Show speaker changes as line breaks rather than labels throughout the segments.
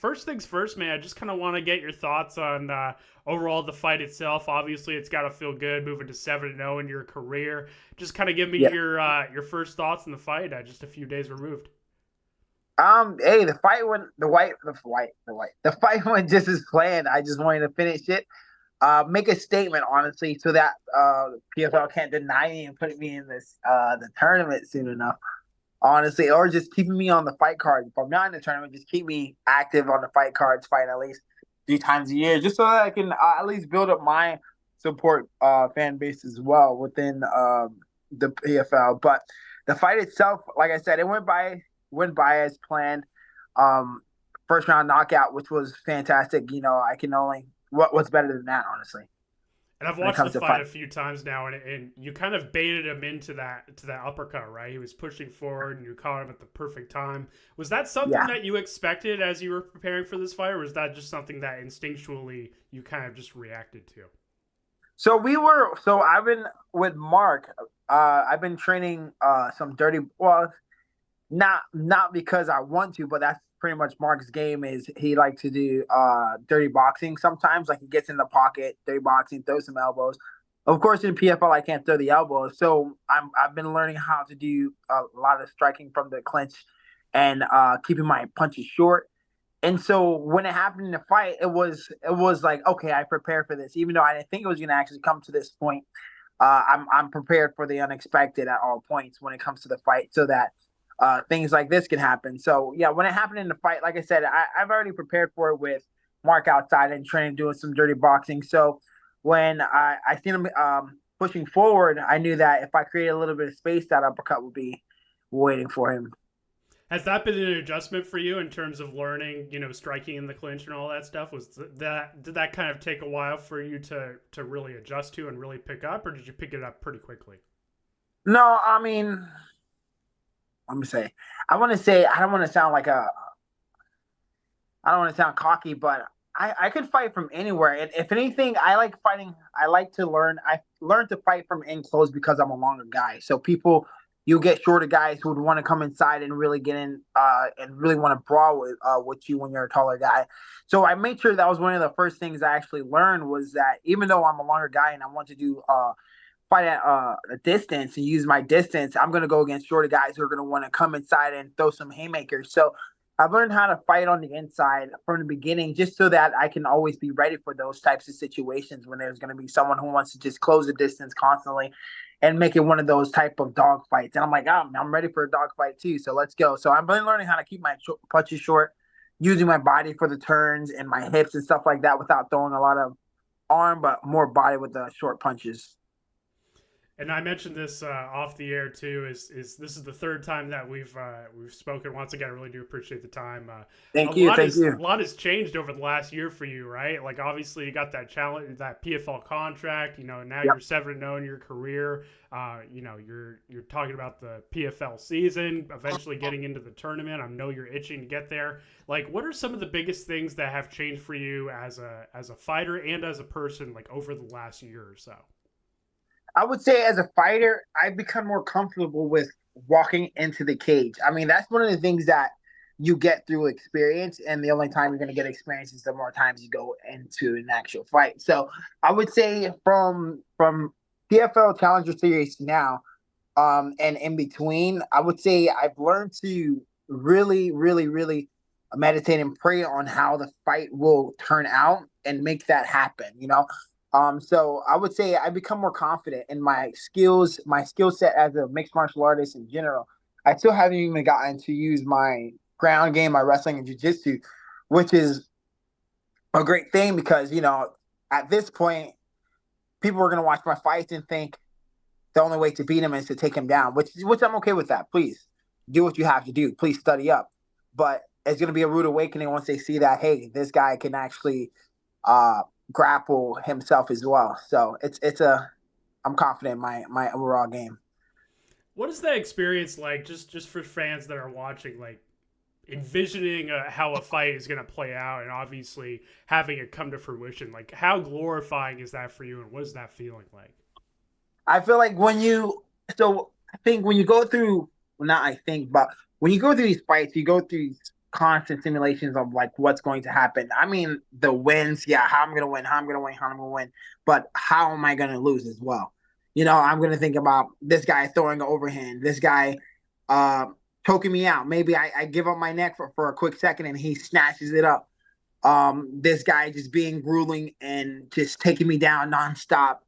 First things first, man. I just kind of want to get your thoughts on overall the fight itself. Obviously, it's got to feel good moving to 7-0 in your career. Just kind of give me
Yeah.
your first thoughts on the fight. Just a few days removed.
Hey, the fight went just as planned. I just wanted to finish it, make a statement, honestly, so that PFL can't deny me and put me in this the tournament soon enough. Honestly, or just keeping me on the fight card. If I'm not in the tournament, just keep me active on the fight cards, fight at least 3 times a year, just so that I can at least build up my support fan base as well within the PFL. But the fight itself, like I said, it went by as planned. Um, First round knockout, which was fantastic. I can only what's better than that, honestly,
And I've
when it
watched the
comes to
fight
fight.
a few times now, and you kind of baited him into that uppercut, right? He was pushing forward, and you caught him at the perfect time. Was that something
Yeah.
that you expected as you were preparing for this fight, or was that just something that instinctually you kind of just reacted to?
So I've been with Mark. I've been training some dirty. Well, not because I want to, but that's pretty much Mark's game. Is he like to do dirty boxing sometimes? Like he gets in the pocket, dirty boxing, throws some elbows. Of course, in PFL, I can't throw the elbows, so I've been learning how to do a lot of striking from the clinch and keeping my punches short. And so when it happened in the fight, it was like, okay, I prepared for this, even though I didn't think it was going to actually come to this point. I'm prepared for the unexpected at all points when it comes to the fight, so that things like this can happen. So yeah, when it happened in the fight, like I said, I've already prepared for it with Mark outside and training, doing some dirty boxing. So when I seen him pushing forward, I knew that if I created a little bit of space, that uppercut would be waiting for him.
Has that been an adjustment for you in terms of learning, striking in the clinch and all that stuff? Was that did that kind of take a while for you to really adjust to and really pick up, or did you pick it up pretty quickly?
No, I mean, let me say, I don't want to sound like a I don't want to sound cocky, but I could fight from anywhere. And if anything, I like fighting. I like to learn. I learned to fight from in close because I'm a longer guy. So you get shorter guys who would want to come inside and really get in and really want to brawl with you when you're a taller guy. So I made sure that was one of the first things I actually learned was that even though I'm a longer guy and I want to do fight at a distance and use my distance, I'm going to go against shorter guys who are going to want to come inside and throw some haymakers. So I've learned how to fight on the inside from the beginning just so that I can always be ready for those types of situations when there's going to be someone who wants to just close the distance constantly and make it one of those type of dog fights. And I'm like, I'm ready for a dog fight too. So let's go. So I've been learning how to keep my punches short, using my body for the turns and my hips and stuff like that without throwing a lot of arm, but more body with the short punches.
And I mentioned this off the air too. Is this is the third time that we've spoken? Once again, I really do appreciate the time.
Thank you. Thank
A
you.
lot has changed over the last year for you, right? Like obviously you got that challenge, that PFL contract. Now
Yep.
you're 7-0 in your career. You're talking about the PFL season, eventually getting into the tournament. I know you're itching to get there. Like, what are some of the biggest things that have changed for you as a fighter and as a person, like over the last year or so?
I would say as a fighter, I've become more comfortable with walking into the cage. I mean, that's one of the things that you get through experience, and the only time you're going to get experience is the more times you go into an actual fight. So I would say from PFL Challenger Series now, and in between, I would say I've learned to really, really, really meditate and pray on how the fight will turn out and make that happen. So I would say I become more confident in my skills, my skill set as a mixed martial artist in general. I still haven't even gotten to use my ground game, my wrestling and jujitsu, which is a great thing because at this point people are going to watch my fights and think the only way to beat him is to take him down, which I'm okay with that. Please do what you have to do. Please study up. But it's going to be a rude awakening once they see that, hey, this guy can actually uh, grapple himself as well. So I'm confident in my overall game.
What is that experience like? Just for fans that are watching, like envisioning how a fight is going to play out, and obviously having it come to fruition. Like, how glorifying is that for you, and what is that feeling like?
I feel like I think when you go through, well, not I think, but when you go through these fights, you go through constant simulations of like what's going to happen. I mean, the wins, yeah, how I'm gonna win, how I'm gonna win, how I'm gonna win, but how am I gonna lose as well? I'm gonna think about this guy throwing an overhand, this guy uh, choking me out. Maybe I give up my neck for a quick second and he snatches it up. This guy just being grueling and just taking me down nonstop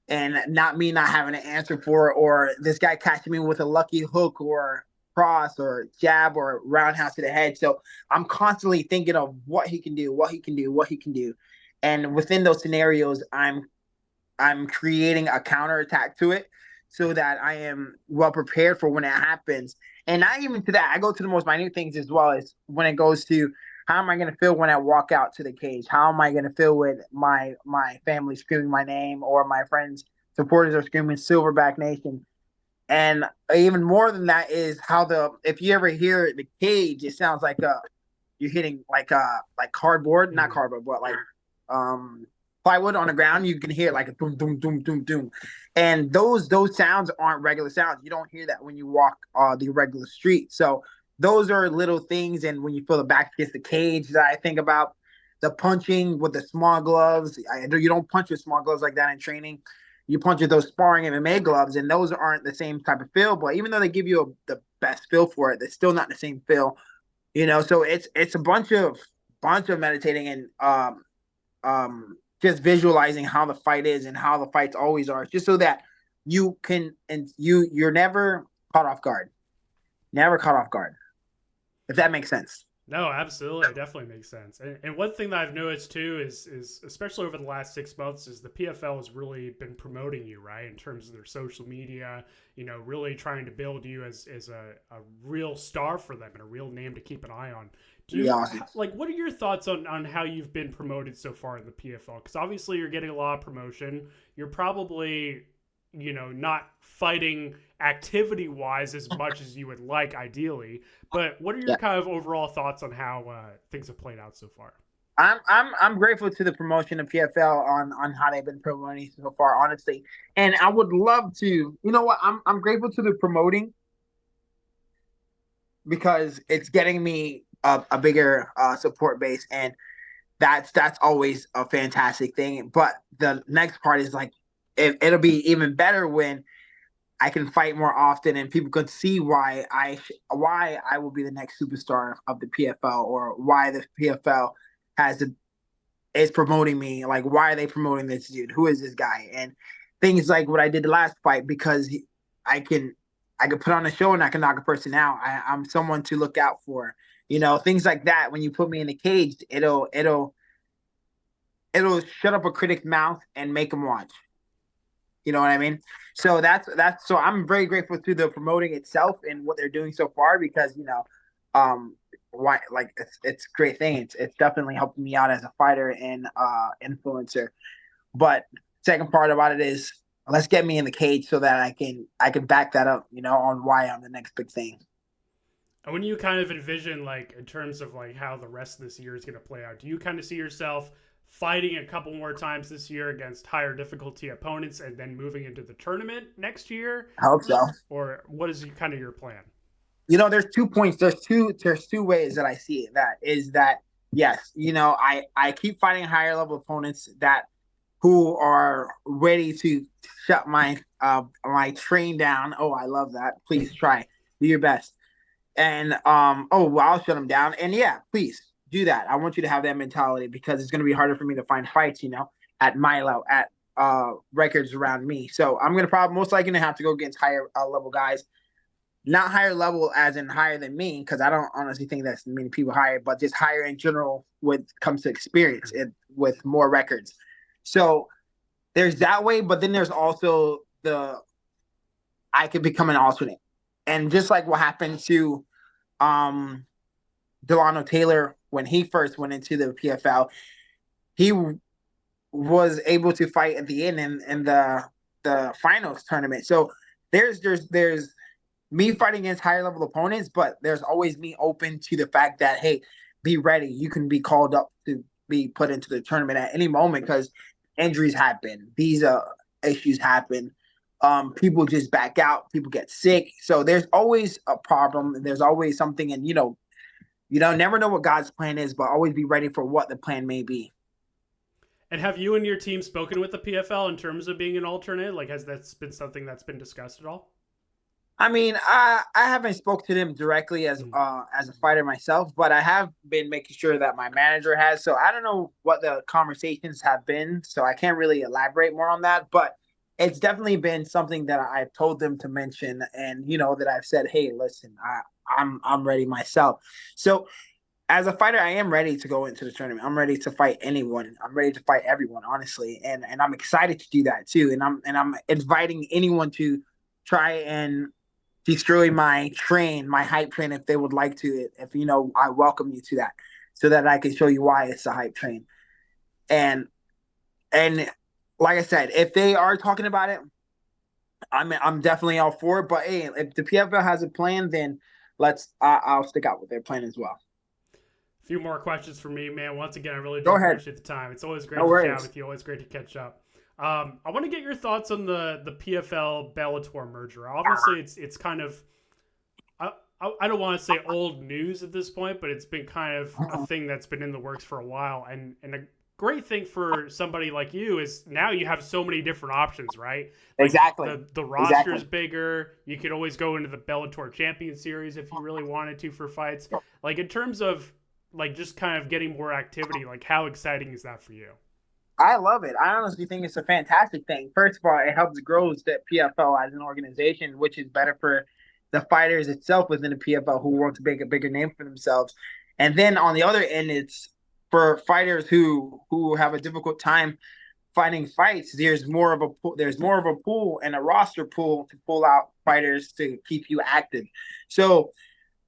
and not having an answer for it, or this guy catching me with a lucky hook or cross or jab or roundhouse to the head. So I'm constantly thinking of what he can do, what he can do, what he can do. And within those scenarios, I'm creating a counterattack to it so that I am well prepared for when it happens. And not even to that, I go to the most minute things as well as when it goes to how am I going to feel when I walk out to the cage? How am I going to feel with my family screaming my name or my friends, supporters are screaming Silverback Nation? And even more than that is how if you ever hear the cage, it sounds like you're hitting like cardboard, not cardboard, but like um plywood on the ground. You can hear like a boom, boom, boom, boom, boom, and those sounds aren't regular sounds. You don't hear that when you walk the regular street. So those are little things. And when you feel the back against the cage, that I think about the punching with the small gloves. You don't punch with small gloves like that in training. You punch with those sparring MMA gloves, and those aren't the same type of feel. But even though they give you the best feel for it, they're still not the same feel. So it's a bunch of meditating and just visualizing how the fight is and how the fights always are, just so that you can and you're never caught off guard, never caught off guard, if that makes sense.
No, absolutely, it definitely makes sense. And one thing that I've noticed too is especially over the last 6 months is the PFL has really been promoting you, right, in terms of their social media. Really trying to build you as a real star for them and a real name to keep an eye on. Do
Yeah,
you
awesome.
like what are your thoughts on how you've been promoted so far in the PFL? Because obviously you're getting a lot of promotion. You're probably not fighting activity wise as much as you would like ideally. But what are your
Yeah.
kind of overall thoughts on how things have played out so far?
I'm grateful to the promotion of PFL on how they've been promoting so far, honestly. And I would love to, what, I'm grateful to the promoting because it's getting me a bigger support base, and that's always a fantastic thing. But the next part is like it'll be even better when I can fight more often and people could see why I will be the next superstar of the PFL, or why the PFL has the is promoting me. Like, why are they promoting this dude? Who is this guy? And things like what I did the last fight, because I can I can put on a show and I can knock a person out. I'm someone to look out for. Things like that. When you put me in the cage, it'll shut up a critic's mouth and make them watch. You know what I mean? So that's so I'm very grateful to the promoting itself and what they're doing so far, because why, like, it's a great thing. It's definitely helping me out as a fighter and influencer. But second part about it is, let's get me in the cage so that I can back that up, on why I'm the next big thing.
And when you kind of envision, like, in terms of like how the rest of this year is going to play out, do you kind of see yourself fighting a couple more times this year against higher difficulty opponents and then moving into the tournament next year?
I hope so.
Or what is kind of your plan?
There's 2 points. There's two ways that I see it. That is that, yes, I keep fighting higher level opponents that who are ready to shut my train down. Oh, I love that. Please try. Do your best. And oh, well, I'll shut them down. And yeah, please do that. I want you to have that mentality, because it's going to be harder for me to find fights, at my level, at records around me. So I'm going to probably most likely gonna have to go against higher level guys, not higher level as in higher than me, because I don't honestly think that's many people higher, but just higher in general when it comes to experience and with more records. So there's that way, but then there's also the I could become an alternate. And just like what happened to um Delano Taylor when he first went into the PFL, he was able to fight at the end in the finals tournament. So there's me fighting against higher level opponents, but there's always me open to the fact that, hey, be ready. You can be called up to be put into the tournament at any moment, because injuries happen, visa issues happen. People just back out, people get sick. So there's always a problem, and there's always something. And You know, never know what God's plan is, but always be ready for what the plan may be.
And have you and your team spoken with the PFL in terms of being an alternate? Like, has that been something that's been discussed at all?
I mean, I haven't spoke to them directly
Mm.
as a fighter myself, but I have been making sure that my manager has. So I don't know what the conversations have been, so I can't really elaborate more on that. But it's definitely been something that I've told them to mention, and you know that I've said, hey, listen, I'm ready myself. So as a fighter, I am ready to go into the tournament. I'm ready to fight anyone. I'm ready to fight everyone, honestly, and I'm excited to do that too. And I'm inviting anyone to try and destroy my train, my hype train, if they would like to. If you know, I welcome you to that, so that I can show you why it's a hype train. And and like I said, if they are talking about it, I'm definitely all for it. But hey, if the PFL has a plan, then I'll stick out with their plan as well.
A few more questions for me, man. Once again, I really do
Go ahead.
appreciate the time. It's always
No
great to chat
worries.
with you. Always great to catch up. I want to get your thoughts on the PFL Bellator merger. Obviously, it's kind of I don't want to say old news at this point, but it's been kind of a thing that's been in the works for a while. And a great thing for somebody like you is now you have so many different options, right? Like
Exactly.
the roster
Exactly.
is bigger. You could always go into the Bellator Champion Series if you really wanted to for fights. Like in terms of like just kind of getting more activity, like how exciting is that for you?
I love it. I honestly think it's a fantastic thing. First of all, it helps grow the PFL as an organization, which is better for the fighters itself within the PFL who want to make a bigger name for themselves. And then on the other end, it's for fighters who have a difficult time finding fights. There's more of a pool and a roster pool to pull out fighters to keep you active. So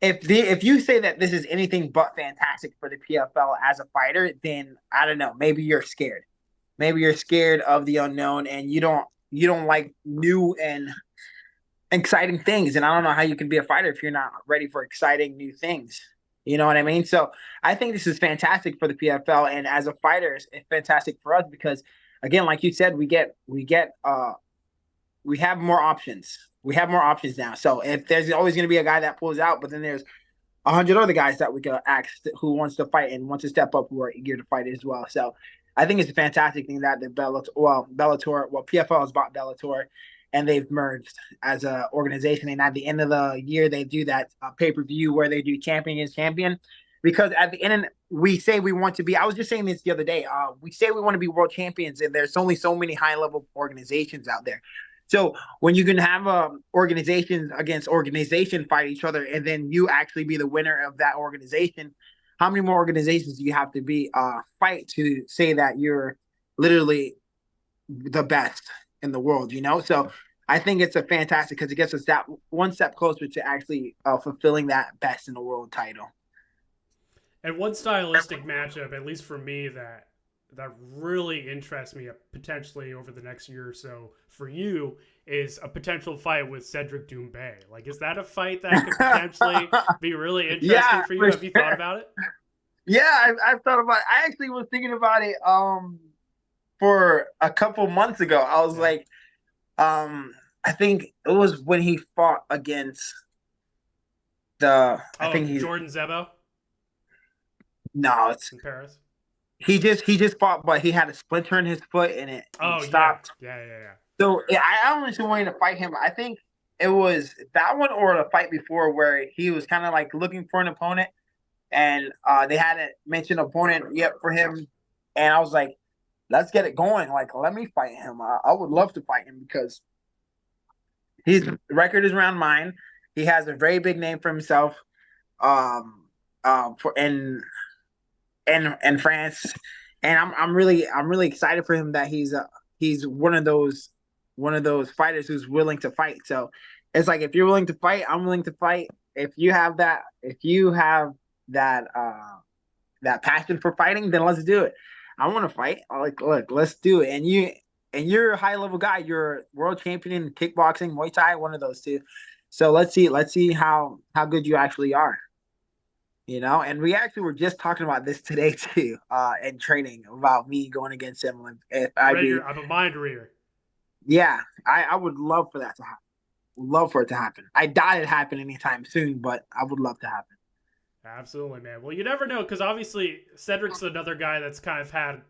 if you say that this is anything but fantastic for the PFL as a fighter, then I don't know. Maybe you're scared. Maybe you're scared of the unknown, and you don't like new and exciting things. And I don't know how you can be a fighter if you're not ready for exciting new things. You know what I mean? So I think this is fantastic for the PFL, and as a fighter, it's fantastic for us because, again, like you said, we have more options. We have more options now. So if there's always going to be a guy that pulls out, but then there's 100 other guys that we could ask who wants to fight and wants to step up who are eager to fight as well. So I think it's a fantastic thing that the PFL is bought Bellator and they've merged as an organization. And at the end of the year, they do that pay per view where they do champion against champion. Because at the end, we say we want to be. I was just saying this the other day. We say we want to be world champions, and there's only so many high level organizations out there. So when you can have organizations against organization fight each other, and then you actually be the winner of that organization, how many more organizations do you have to be fight to say that you're literally the best in the world? You know, so I think it's a fantastic because it gets us that one step closer to actually fulfilling that best in the world title.
And one stylistic matchup, at least for me, that really interests me potentially over the next year or so for you is a potential fight with Cedric Doumbé. Like, is that a fight that could potentially be really interesting
Yeah,
for you?
for
Have you thought
sure.
about it?
Yeah, I've thought about it. I actually was thinking about it for a couple months ago. I was
Yeah.
like, I think it was when he fought against I
Oh,
think he's
Jordan Zebo
no, it's
in Paris.
he just fought, but he had a splinter in his foot and it
Oh yeah,
stopped.
yeah, yeah, yeah.
So yeah, I honestly wanted to fight him. I think it was that one or the fight before where he was kind of like looking for an opponent, and they hadn't mentioned opponent yet for him, and I was like, let's get it going. Like, let me fight him. I would love to fight him because his record is around mine. He has a very big name for himself. For in France, and I'm really excited for him that he's one of those fighters who's willing to fight. So it's like if you're willing to fight, I'm willing to fight. If you have that passion for fighting, then let's do it. I want to fight. I like look, let's do it. And you're a high level guy. You're world champion in kickboxing, Muay Thai, one of those two. So let's see how good you actually are. And we actually were just talking about this today too, in training about me going against him if I
Rager,
be.
I'm a mind reader.
Yeah, I would love for that to happen. Love for it to happen. I doubt it happen anytime soon, but I would love to happen.
Absolutely, man. Well, you never know because obviously Cedric's another guy that's kind of had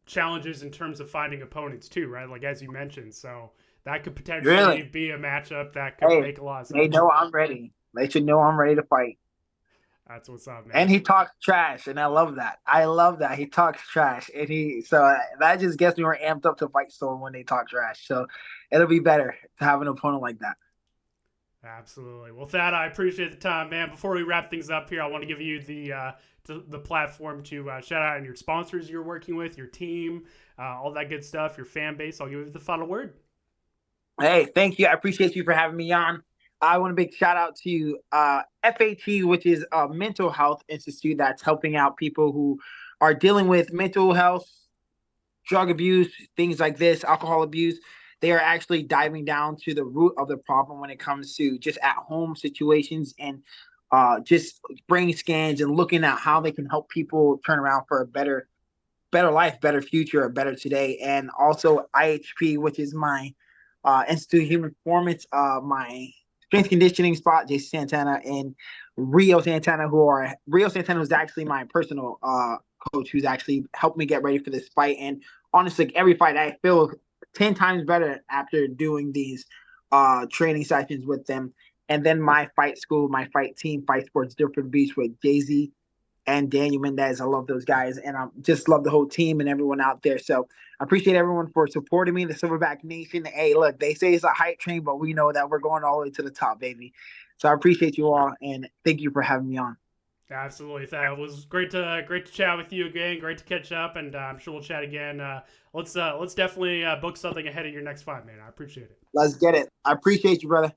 challenges in terms of finding opponents too, right? Like as you mentioned, so that could potentially
Really?
be a matchup that could
Hey,
make a lot of
they
sense.
know I'm ready. They should know I'm ready to fight.
That's what's up,
And
man.
he talks trash, and I love that. I love that he talks trash, and that just gets me more amped up to fight someone when they talk trash. So it'll be better to have an opponent like that.
Absolutely. Well, Thad, I appreciate the time, man. Before we wrap things up here, I want to give you the platform to shout out your sponsors you're working with, your team, all that good stuff, your fan base. I'll give you the final word.
Hey, thank you. I appreciate you for having me on. I want a big shout out to FAT, which is a mental health institute that's helping out people who are dealing with mental health, drug abuse, things like this, alcohol abuse. They are actually diving down to the root of the problem when it comes to just at home situations and just brain scans and looking at how they can help people turn around for a better life, better future, a better today. And also IHP, which is my Institute of Human Performance, my strength conditioning spot, Jason Santana and Rio Santana was actually my personal coach who's actually helped me get ready for this fight. And honestly, like, every fight I feel 10 times better after doing these training sessions with them. And then my fight school, my fight team, Fight Sports Different Beach with Jay Z and Daniel Mendez. I love those guys, and I just love the whole team and everyone out there. So I appreciate everyone for supporting me, the Silverback Nation. Hey, look, they say it's a hype train, but we know that we're going all the way to the top, baby. So I appreciate you all, and thank you for having me on.
Absolutely, Thad. It was great to chat with you again. Great to catch up, and I'm sure we'll chat again. Let's definitely book something ahead of your next fight, man. I appreciate it.
Let's get it. I appreciate you, brother.